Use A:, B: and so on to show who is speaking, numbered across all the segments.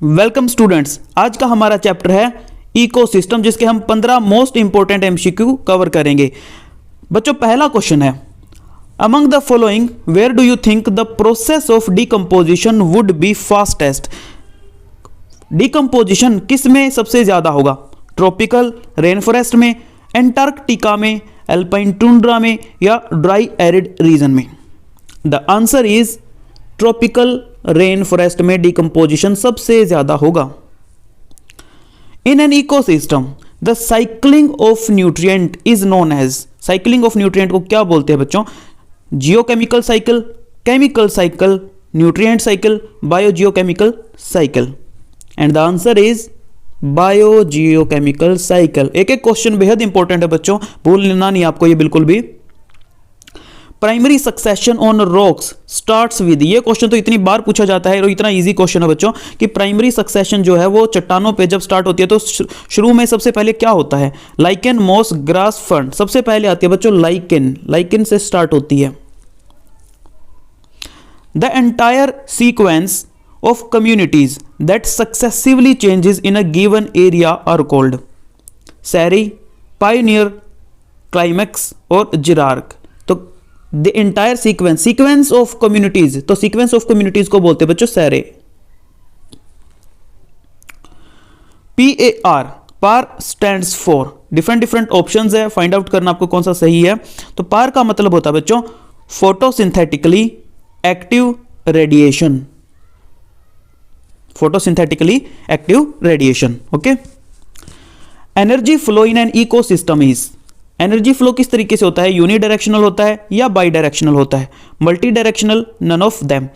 A: Welcome students, आज का हमारा चैप्टर है इकोसिस्टम, जिसके हम 15 मोस्ट इंपोर्टेंट एमसीक्यू कवर करेंगे। बच्चों, पहला क्वेश्चन है, among the following where do you think the process of decomposition would be fastest. Decomposition किस में सबसे ज्यादा होगा? ट्रॉपिकल रेन फॉरेस्ट में, एंटार्कटिका में, एल्पाइन टुंड्रा में या ड्राई एरिड रीजन में? The answer is tropical rain forest में डिकम्पोजिशन सबसे ज्यादा होगा। In an ecosystem the cycling of nutrient is known as. Cycling of nutrient को क्या बोलते हैं बच्चों? Geochemical cycle, chemical cycle, nutrient cycle, biogeochemical cycle. And the answer is biogeochemical cycle. एक एक क्वेश्चन बेहद इंपॉर्टेंट है बच्चों, भूलना नहीं आपको ये बिल्कुल भी। Primary succession on rocks starts with, ये क्वेश्चन तो इतनी बार पूछा जाता है और इतना इजी क्वेश्चन है बच्चों कि प्राइमरी सक्सेशन जो है वो चट्टानों पे जब स्टार्ट होती है तो शुरू में सबसे पहले क्या होता है? लाइकेन, मॉस, ग्रास, फर्न, सबसे पहले आती है बच्चों लाइकेन। लाइकेन से स्टार्ट होती है। The entire sequence of communities that successively changes in a given area are called sere, pioneer, climax और जिरार्क। तो the entire sequence of communities, तो सीक्वेंस ऑफ कम्युनिटीज को बोलते हैं बच्चों sere. PAR, PAR stands for, different options है, find out करना आपको कौन सा सही है। तो पार का मतलब होता है बच्चों photosynthetically active radiation. Photosynthetically active radiation, okay. Energy flow in an ecosystem is, energy flow किस तरीके से होता है? यूनिडायरेक्शनल होता है या बाई डायरेक्शनल होता है? Multidirectional, none of them.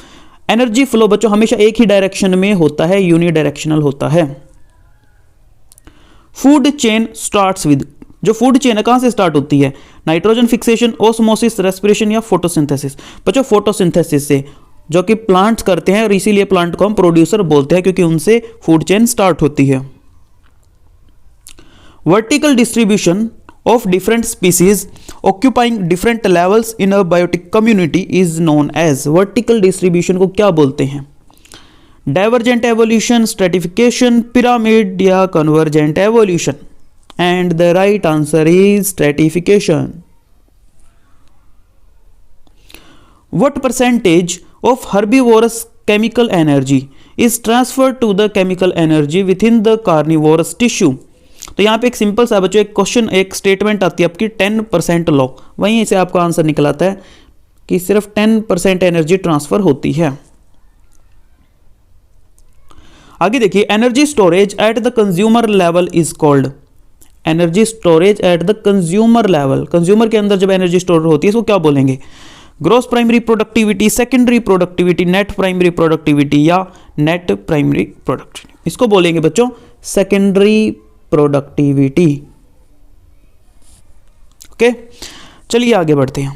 A: Energy flow बच्चों हमेशा एक ही डायरेक्शन में होता है, यूनिडायरेक्शनल होता है। फूड चेन स्टार्ट्स विद, जो फूड चेन है कहां से स्टार्ट होती है? नाइट्रोजन फिक्सेशन, ओस्मोसिस, रेस्पिरेशन या फोटोसिंथेसिस? बच्चों फोटोसिंथेसिस से, जो कि प्लांट्स करते हैं और इसीलिए प्लांट को हम प्रोड्यूसर बोलते हैं क्योंकि उनसे फूड चेन स्टार्ट होती है। Vertical distribution of different species occupying different levels in a biotic community is known as, vertical distribution को क्या बोलते हैं? Divergent evolution, stratification, pyramid या convergent evolution? And the right answer is stratification. What percentage of herbivorous chemical energy is transferred to the chemical energy within the carnivorous tissue? तो यहाँ पे एक simple सा बच्चों एक क्वेश्चन, एक स्टेटमेंट आती है आपकी 10% लॉ, वहीं से आपका आंसर निकल आता है कि सिर्फ 10% एनर्जी ट्रांसफर होती है। आगे देखिए, energy storage at the consumer level is called. Energy storage at the consumer level, consumer के अंदर जब एनर्जी स्टोर होती है इसको क्या बोलेंगे? Gross primary productivity, secondary productivity, net primary productivity या नेट प्राइमरी प्रोडक्टिविटी? इसको बोलेंगे बच्चों सेकेंडरी प्रोडक्टिविटी, ओके। चलिए आगे बढ़ते हैं।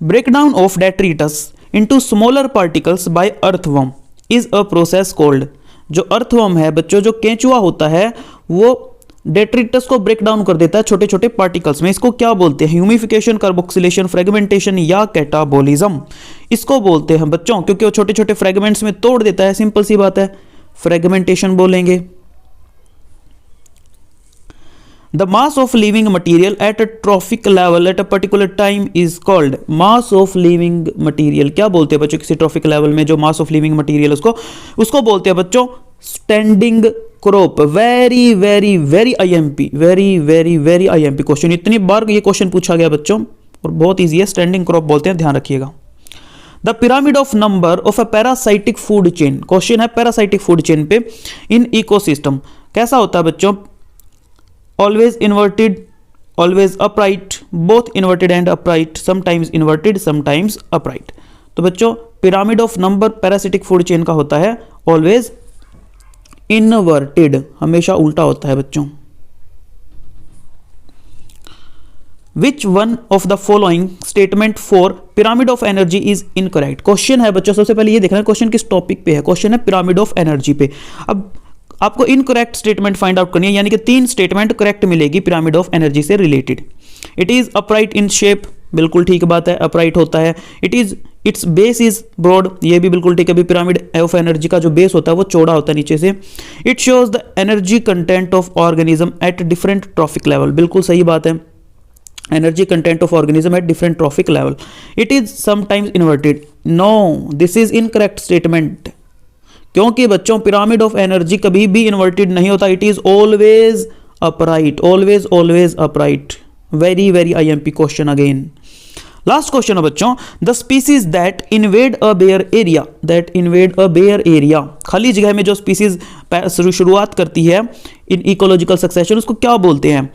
A: Breakdown of detritus into smaller particles by earthworm is a process called. जो अर्थवर्म है बच्चों, जो केंचुआ होता है, वो डेट्रिटस को ब्रेक डाउन कर देता है छोटे छोटे पार्टिकल्स में। इसको क्या बोलते हैं? ह्यूमिफिकेशन, कार्बोक्सिलेशन, फ्रेगमेंटेशन या कैटाबोलिज्म? इसको बोलते हैं बच्चों क्योंकि वो छोटे छोटे फ्रेगमेंट्स में तोड़ देता है, सिंपल सी बात है, फ्रेगमेंटेशन बोलेंगे। The mass of living material at a trophic level at a particular time is called, mass of living material क्या बोलते हैं बच्चों? किसी ट्रॉफिक लेवल में जो मास ऑफ लिविंग मटेरियल उसको बोलते हैं बच्चों standing crop. Very very very IMP, very very very IMP question, इतनी बार ये क्वेश्चन पूछा गया बच्चों और बहुत ईजी है। स्टैंडिंग क्रॉप बोलते हैं, ध्यान रखिएगा। The pyramid of number of a parasitic food chain, question है पैरासाइटिक फूड चेन पे इन इकोसिस्टम कैसा होता है बच्चों? Always inverted, always upright, both inverted and upright, sometimes inverted, sometimes upright. तो बच्चों pyramid of number parasitic food chain का होता है ऑलवेज इनवर्टेड, हमेशा उल्टा होता है बच्चों। Which one of the following statement for pyramid of energy is incorrect? Question है बच्चों, सबसे पहले ये देखना है क्वेश्चन किस टॉपिक पे है। क्वेश्चन है पिरामिड ऑफ एनर्जी पे। अब आपको इनकरेक्ट स्टेटमेंट फाइंड आउट करनी है, यानी कि 3 स्टेटमेंट करेक्ट मिलेगी पिरामिड ऑफ एनर्जी से related. It is upright in shape, बिल्कुल ठीक बात है, अपराइट होता है। It is its base is broad, ये भी बिल्कुल ठीक है, अभी पिरामिड ऑफ एनर्जी का जो बेस होता है वो चौड़ा होता है नीचे से। It shows the energy content of organism at different trophic level, बिल्कुल सही बात है, energy content of organism at different trophic level. It is sometimes inverted, no this is incorrect statement, क्योंकि बच्चों पिरामिड ऑफ एनर्जी कभी भी inverted नहीं होता, it is always upright, always always upright. Very very IMP question again. Last question है बच्चों, the species that invade a bare area, that invade a bare area, खाली जगह में जो स्पीसीज शुरुआत करती है इन इकोलॉजिकल सक्सेशन, उसको क्या बोलते हैं?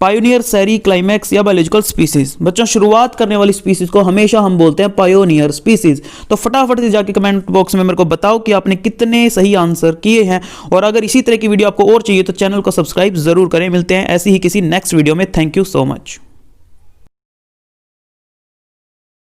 A: पायोनियर, सेरी, क्लाइमैक्स या बायोलॉजिकल स्पीसीज? बच्चों शुरुआत करने वाली स्पीसीज को हमेशा हम बोलते हैं पायोनियर स्पीसीज। तो फटाफट से जाके कमेंट बॉक्स में मेरे को बताओ कि आपने कितने सही आंसर किए हैं, और अगर इसी तरह की वीडियो आपको और चाहिए तो चैनल को सब्सक्राइब जरूर करें। मिलते हैं ऐसी ही किसी नेक्स्ट वीडियो में। Thank you so much.